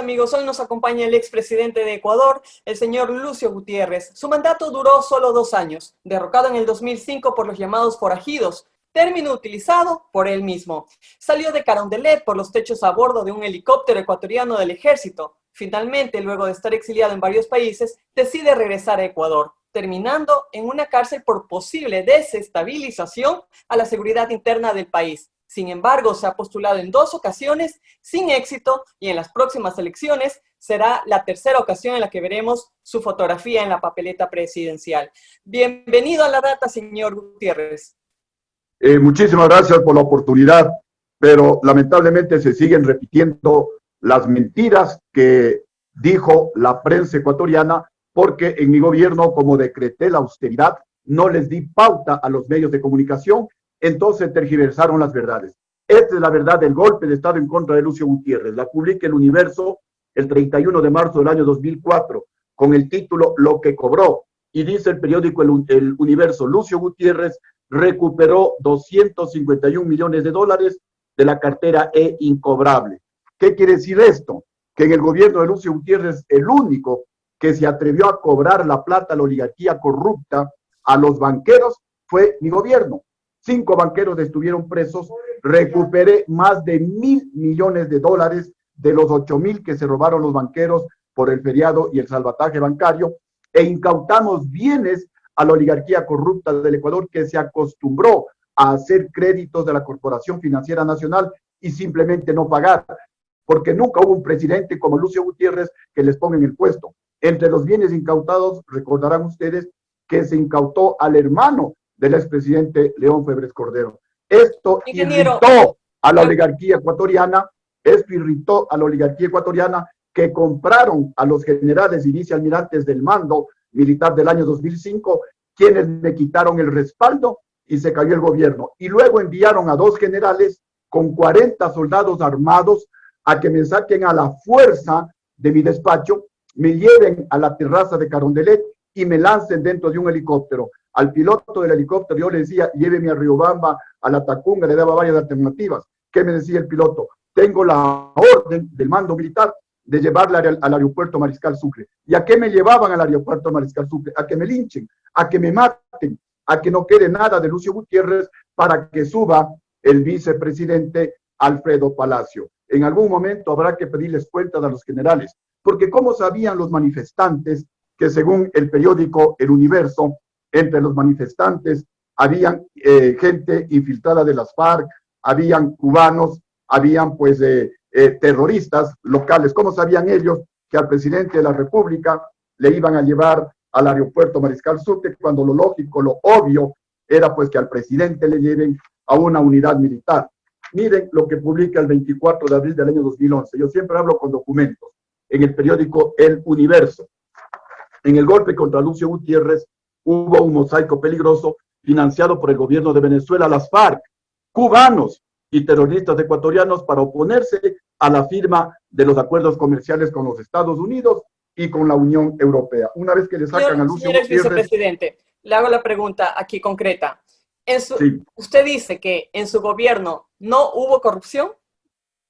amigos, hoy nos acompaña el expresidente de Ecuador, el señor Lucio Gutiérrez. Su mandato duró solo 2 años, derrocado en el 2005 por los llamados forajidos, término utilizado por él mismo. Salió de Carondelet por los techos a bordo de un helicóptero ecuatoriano del ejército. Finalmente, luego de estar exiliado en varios países, decide regresar a Ecuador, terminando en una cárcel por posible desestabilización a la seguridad interna del país. Sin embargo, se ha postulado en 2 ocasiones sin éxito y en las próximas elecciones será la tercera ocasión en la que veremos su fotografía en la papeleta presidencial. Bienvenido a La Data, señor Gutiérrez. Muchísimas gracias por la oportunidad, pero lamentablemente se siguen repitiendo las mentiras que dijo la prensa ecuatoriana, porque en mi gobierno, como decreté la austeridad, no les di pauta a los medios de comunicación. Entonces tergiversaron las verdades. Esta es la verdad del golpe de Estado en contra de Lucio Gutiérrez. La publica El Universo el 31 de marzo del año 2004 con el título Lo que cobró. Y dice el periódico El Universo, Lucio Gutiérrez recuperó 251 millones de dólares de la cartera incobrable. ¿Qué quiere decir esto? Que en el gobierno de Lucio Gutiérrez, el único que se atrevió a cobrar la plata a la oligarquía corrupta, a los banqueros, fue mi gobierno. 5 banqueros estuvieron presos, recuperé más de 1.000 millones de dólares de los 8.000 que se robaron los banqueros por el feriado y el salvataje bancario, e incautamos bienes a la oligarquía corrupta del Ecuador, que se acostumbró a hacer créditos de la Corporación Financiera Nacional y simplemente no pagar, porque nunca hubo un presidente como Lucio Gutiérrez que les ponga en el puesto. Entre los bienes incautados, recordarán ustedes que se incautó al hermano del expresidente León Febres Cordero. Esto irritó a la oligarquía ecuatoriana, que compraron a los generales y vicealmirantes del mando militar del año 2005, quienes me quitaron el respaldo y se cayó el gobierno. Y luego enviaron a 2 generales con 40 soldados armados a que me saquen a la fuerza de mi despacho, me lleven a la terraza de Carondelet y me lancen dentro de un helicóptero. Al piloto del helicóptero yo le decía, lléveme a Riobamba, a la Tacunga, le daba varias alternativas. ¿Qué me decía el piloto? Tengo la orden del mando militar de llevarle al aeropuerto Mariscal Sucre. ¿Y a qué me llevaban al aeropuerto Mariscal Sucre? A que me linchen, a que me maten, a que no quede nada de Lucio Gutiérrez para que suba el vicepresidente Alfredo Palacio. En algún momento habrá que pedirles cuentas a los generales, porque ¿cómo sabían los manifestantes que, según el periódico El Universo, entre los manifestantes habían gente infiltrada de las FARC, habían cubanos, habían terroristas locales? ¿Cómo sabían ellos que al presidente de la República le iban a llevar al aeropuerto Mariscal Sucre, cuando lo lógico, lo obvio era pues que al presidente le lleven a una unidad militar? Miren lo que publica el 24 de abril del año 2011. Yo siempre hablo con documentos. En el periódico El Universo. En el golpe contra Lucio Gutiérrez hubo un mosaico peligroso financiado por el gobierno de Venezuela, las FARC, cubanos y terroristas ecuatorianos, para oponerse a la firma de los acuerdos comerciales con los Estados Unidos y con la Unión Europea. Una vez que le sacan a Lucio Gutiérrez... Señor vicepresidente, le hago la pregunta aquí concreta. Sí. ¿Usted dice que en su gobierno no hubo corrupción?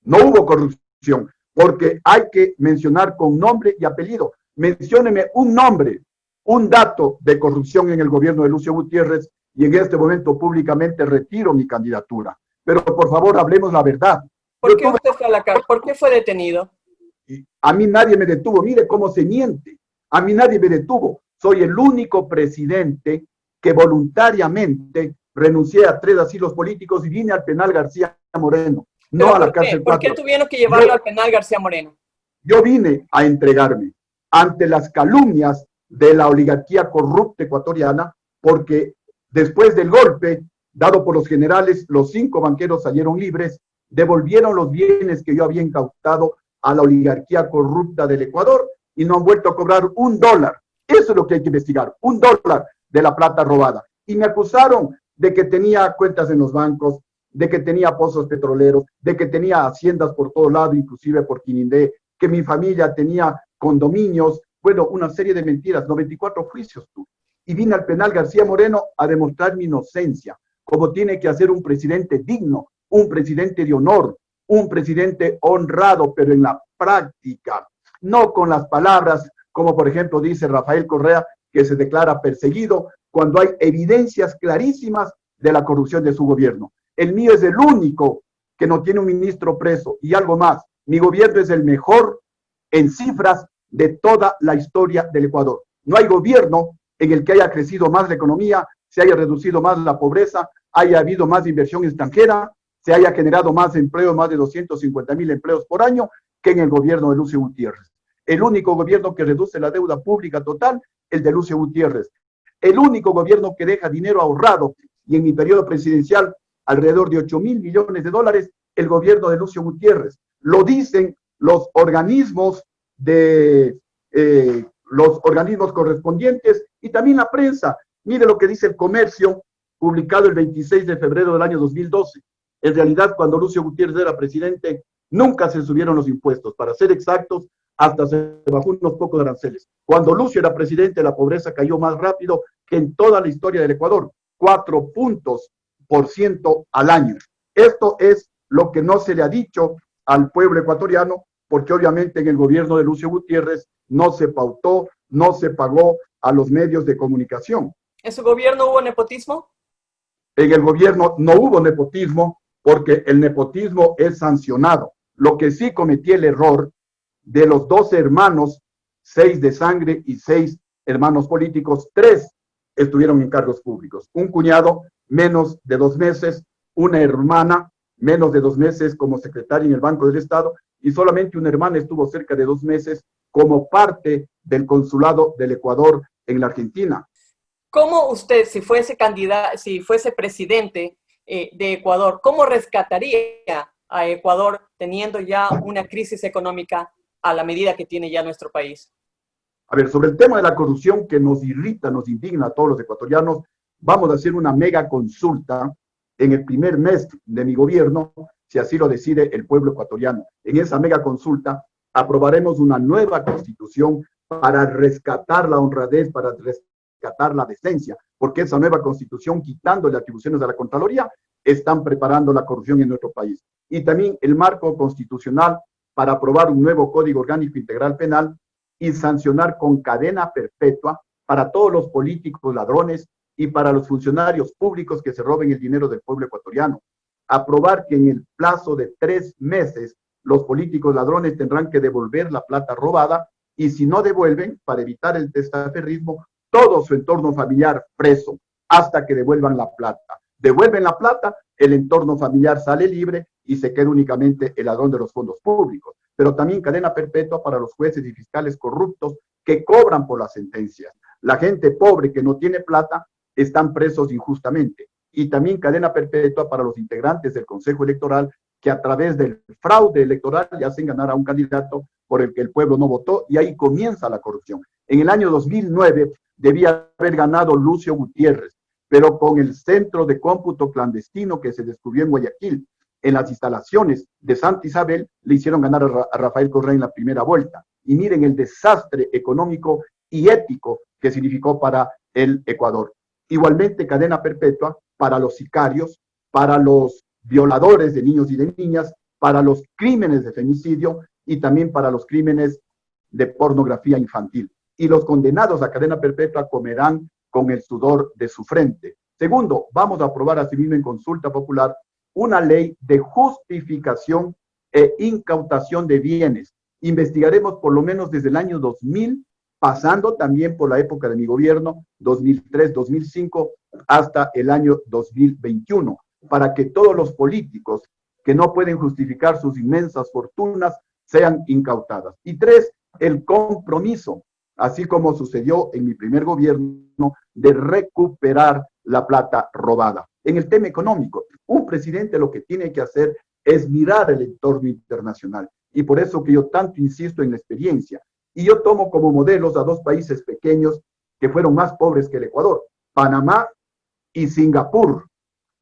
No hubo corrupción, porque hay que mencionar con nombre y apellido. Mencióneme un nombre, un dato de corrupción en el gobierno de Lucio Gutiérrez, y en este momento públicamente retiro mi candidatura. Pero por favor, hablemos la verdad. ¿Por qué usted fue a la cárcel? ¿Por qué fue detenido? A mí nadie me detuvo. Mire cómo se miente. A mí nadie me detuvo. Soy el único presidente que voluntariamente renuncié a 3 asilos políticos y vine al penal García Moreno, no a la cárcel 4. ¿Por qué tuvieron que llevarlo al penal García Moreno? Yo vine a entregarme ante las calumnias de la oligarquía corrupta ecuatoriana, porque después del golpe dado por los generales, los 5 banqueros salieron libres, devolvieron los bienes que yo había incautado a la oligarquía corrupta del Ecuador y no han vuelto a cobrar $1. Eso es lo que hay que investigar, $1 de la plata robada. Y me acusaron de que tenía cuentas en los bancos, de que tenía pozos petroleros, de que tenía haciendas por todo lado, inclusive por Quinindé, que mi familia tenía condominios, bueno, una serie de mentiras. 94 juicios tuve. Y vine al penal García Moreno a demostrar mi inocencia, como tiene que hacer un presidente digno, un presidente de honor, un presidente honrado, pero en la práctica, no con las palabras, como por ejemplo dice Rafael Correa, que se declara perseguido cuando hay evidencias clarísimas de la corrupción de su gobierno. El mío es el único que no tiene un ministro preso, y algo más, mi gobierno es el mejor en cifras de toda la historia del Ecuador. No hay gobierno en el que haya crecido más la economía, se haya reducido más la pobreza, haya habido más inversión extranjera, se haya generado más empleo, más de 250,000 empleos por año, que en el gobierno de Lucio Gutiérrez. El único gobierno que reduce la deuda pública total, el de Lucio Gutiérrez. El único gobierno que deja dinero ahorrado, y en mi periodo presidencial alrededor de 8,000 millones de dólares, el gobierno de Lucio Gutiérrez. Lo dicen los organismos los organismos correspondientes y también la prensa. Mire lo que dice El Comercio, publicado el 26 de febrero del año 2012. En realidad, cuando Lucio Gutiérrez era presidente, nunca se subieron los impuestos. Para ser exactos, hasta se bajó unos pocos de aranceles. Cuando Lucio era presidente, la pobreza cayó más rápido que en toda la historia del Ecuador, 4 puntos por ciento al año. Esto es lo que no se le ha dicho al pueblo ecuatoriano, porque obviamente en el gobierno de Lucio Gutiérrez no se pautó, no se pagó a los medios de comunicación. ¿En su gobierno hubo nepotismo? En el gobierno no hubo nepotismo, porque el nepotismo es sancionado. Lo que sí cometí el error de los 12 hermanos, 6 de sangre y 6 hermanos políticos, 3 estuvieron en cargos públicos. Un cuñado, menos de 2 meses, una hermana, menos de 2 meses como secretaria en el Banco del Estado, y solamente una hermana estuvo cerca de 2 meses como parte del consulado del Ecuador en la Argentina. ¿Cómo usted, si fuese candidato, si fuese presidente de Ecuador, cómo rescataría a Ecuador teniendo ya una crisis económica a la medida que tiene ya nuestro país? A ver, sobre el tema de la corrupción que nos irrita, nos indigna a todos los ecuatorianos, vamos a hacer una mega consulta en el primer mes de mi gobierno, si así lo decide el pueblo ecuatoriano. En esa mega consulta aprobaremos una nueva constitución para rescatar la honradez, para rescatar la decencia, porque esa nueva constitución, quitándole atribuciones a la Contraloría, están preparando la corrupción en nuestro país. Y también el marco constitucional para aprobar un nuevo Código Orgánico Integral Penal y sancionar con cadena perpetua para todos los políticos ladrones y para los funcionarios públicos que se roben el dinero del pueblo ecuatoriano. Aprobar que en el plazo de 3 meses los políticos ladrones tendrán que devolver la plata robada, y si no devuelven, para evitar el testaferrismo, todo su entorno familiar preso hasta que devuelvan la plata. Devuelven la plata, el entorno familiar sale libre y se queda únicamente el ladrón de los fondos públicos. Pero también cadena perpetua para los jueces y fiscales corruptos que cobran por las sentencias. La gente pobre que no tiene plata están presos injustamente. Y también cadena perpetua para los integrantes del Consejo Electoral que a través del fraude electoral le hacen ganar a un candidato por el que el pueblo no votó, y ahí comienza la corrupción. En el año 2009 debía haber ganado Lucio Gutiérrez, pero con el centro de cómputo clandestino que se descubrió en Guayaquil, en las instalaciones de Santa Isabel, le hicieron ganar a Rafael Correa en la primera vuelta. Y miren el desastre económico y ético que significó para el Ecuador. Igualmente, cadena perpetua para los sicarios, para los violadores de niños y de niñas, para los crímenes de femicidio y también para los crímenes de pornografía infantil. Y los condenados a cadena perpetua comerán con el sudor de su frente. Segundo, vamos a aprobar asimismo en consulta popular una ley de justificación e incautación de bienes. Investigaremos por lo menos desde el año 2000, pasando también por la época de mi gobierno, 2003-2005, hasta el año 2021, para que todos los políticos que no pueden justificar sus inmensas fortunas sean incautadas. Y 3, el compromiso, así como sucedió en mi primer gobierno, de recuperar la plata robada. En el tema económico, un presidente lo que tiene que hacer es mirar el entorno internacional. Y por eso que yo tanto insisto en la experiencia. Y yo tomo como modelos a 2 países pequeños que fueron más pobres que el Ecuador, Panamá y Singapur.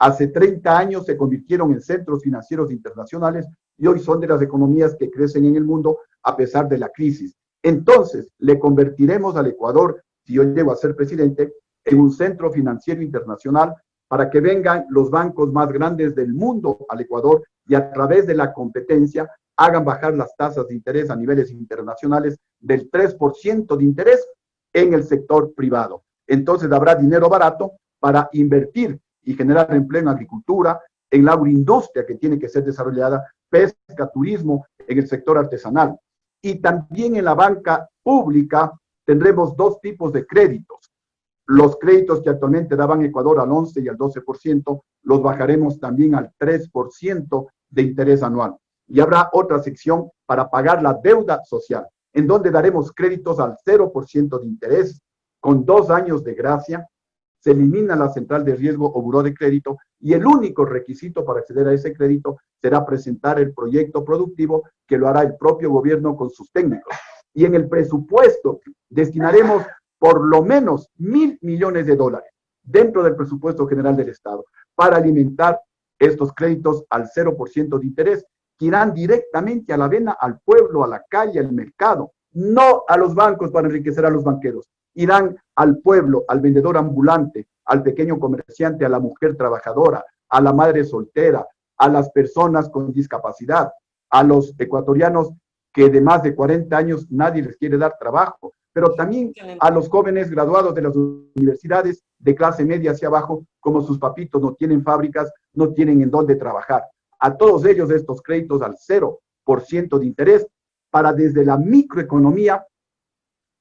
Hace 30 años se convirtieron en centros financieros internacionales y hoy son de las economías que crecen en el mundo a pesar de la crisis. Entonces, le convertiremos al Ecuador, si yo llego a ser presidente, en un centro financiero internacional para que vengan los bancos más grandes del mundo al Ecuador y a través de la competencia hagan bajar las tasas de interés a niveles internacionales del 3% de interés en el sector privado. Entonces habrá dinero barato para invertir y generar empleo en agricultura, en la agroindustria que tiene que ser desarrollada, pesca, turismo, en el sector artesanal. Y también en la banca pública tendremos dos tipos de créditos. Los créditos que actualmente daban Ecuador al 11 y al 12%, los bajaremos también al 3% de interés anual. Y habrá otra sección para pagar la deuda social, en donde daremos créditos al 0% de interés, con 2 años de gracia. Se elimina la central de riesgo o buró de crédito y el único requisito para acceder a ese crédito será presentar el proyecto productivo que lo hará el propio gobierno con sus técnicos. Y en el presupuesto destinaremos por lo menos $1.000 millones dentro del presupuesto general del Estado para alimentar estos créditos al 0% de interés que irán directamente a la vena, al pueblo, a la calle, al mercado, no a los bancos para enriquecer a los banqueros. Irán al pueblo, al vendedor ambulante, al pequeño comerciante, a la mujer trabajadora, a la madre soltera, a las personas con discapacidad, a los ecuatorianos que de más de 40 años nadie les quiere dar trabajo, pero también a los jóvenes graduados de las universidades de clase media hacia abajo, como sus papitos no tienen fábricas, no tienen en dónde trabajar. A todos ellos estos créditos al 0% de interés para desde la microeconomía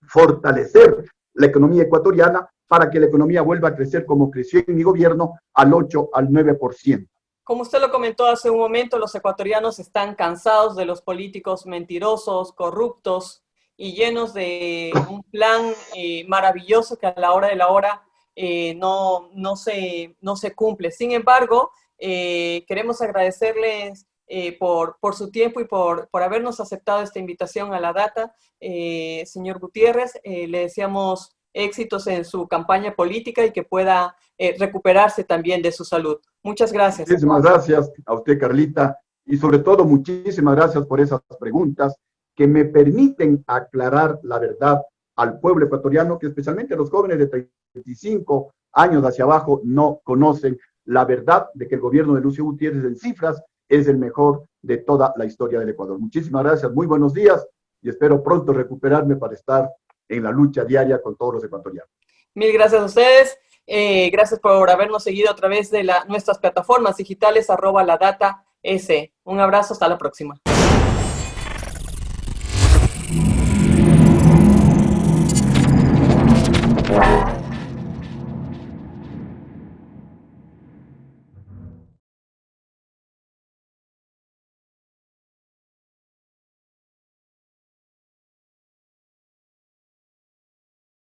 fortalecer la economía ecuatoriana para que la economía vuelva a crecer como creció en mi gobierno al 8 al 9%. Como usted lo comentó hace un momento, los ecuatorianos están cansados de los políticos mentirosos, corruptos y llenos de un plan maravilloso que a la hora de la hora no se cumple. Sin embargo, queremos agradecerles por su tiempo y por habernos aceptado esta invitación a la data. Señor Gutiérrez, le deseamos éxitos en su campaña política y que pueda recuperarse también de su salud. Muchas gracias. Muchísimas gracias a usted, Carlita, y sobre todo muchísimas gracias por esas preguntas que me permiten aclarar la verdad al pueblo ecuatoriano, que especialmente los jóvenes de 35 años hacia abajo no conocen la verdad de que el gobierno de Lucio Gutiérrez en cifras es el mejor de toda la historia del Ecuador. Muchísimas gracias, muy buenos días y espero pronto recuperarme para estar en la lucha diaria con todos los ecuatorianos. Mil gracias a ustedes. Gracias por habernos seguido a través de nuestras plataformas digitales @ladata_s. Un abrazo, hasta la próxima.